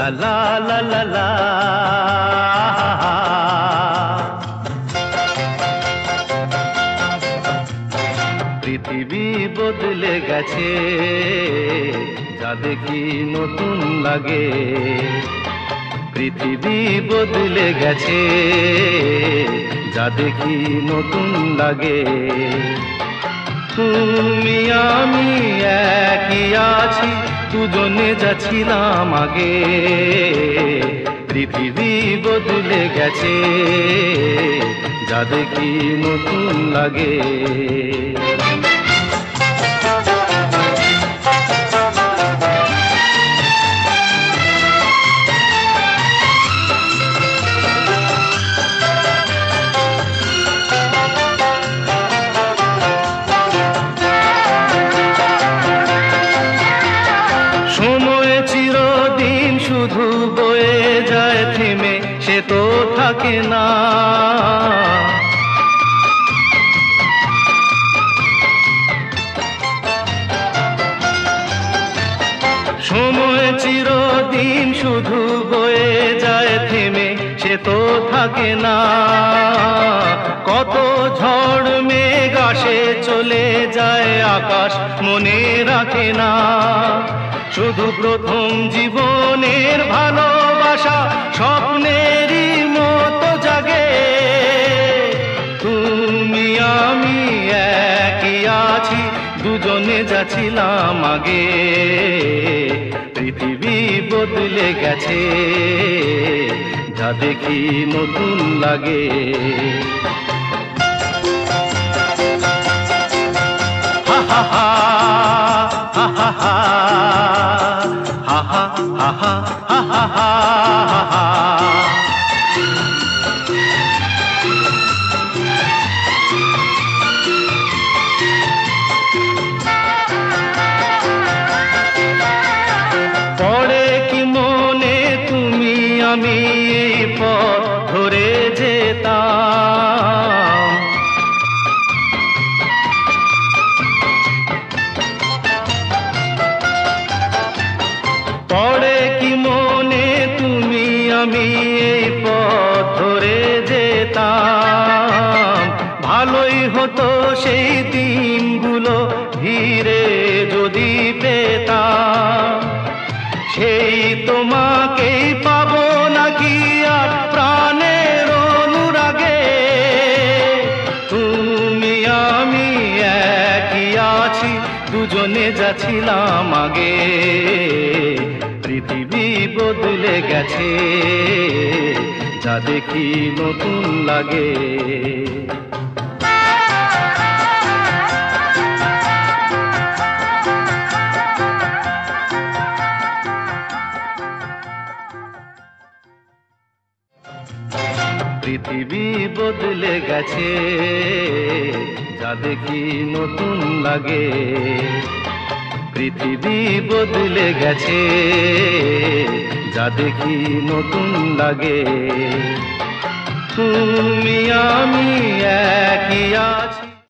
লা লা লা লা লা। পৃথিবী বদলে গেছে, যা দেখি নতুন লাগে। পৃথিবী বদলে গেছে, যা দেখি নতুন লাগে। তুমি আমি একই আছি, দুজনে যাচ্ছিলাম আগে। পৃথিবী বদলে গেছে, যা দেখি নতুন লাগে। শুধু বয়ে যায় থেমে, সে তো থাকে না। সময় চিরদিন শুধু বয়ে যায় থেমে, সে তো থাকে না। কত ঝড় মেঘ আসে চলে যায়, আকাশ মনে রাখে না। শুধু প্রথম জীবনের ভালোবাসা স্বপ্নেরই মতো জাগে। তুমি আমি একই আছি, দুজনে যাচ্ছিলাম আগে। পৃথিবী বদলে গেছে, যা দেখি নতুন লাগে। হা হা হা হা হা হা ha ha ha ha ha ha ha ha. পড়ে কি মনে তুমি আমি এই পথ ধরে যেতাম। পড়ে কি মনে তুমি আমি এই পথ ধরে যেতাম। ভালোই হতো সেই দিনগুলো ধীরে যদি পেতাম। সেই তোমাকেই পাবো নাকি আর প্রাণের অনুরাগে। তুমি আমি একই আছি, দুজনে যাচ্ছিলাম আগে। পৃথিবী বদলে গেছে, যা দেখি নতুন লাগে। পৃথিবী বদলে গেছে, যা দেখি নতুন লাগে। পৃথিবী বদলে গেছে, যা দেখি নতুন লাগে। তুমি আমি একই আছি।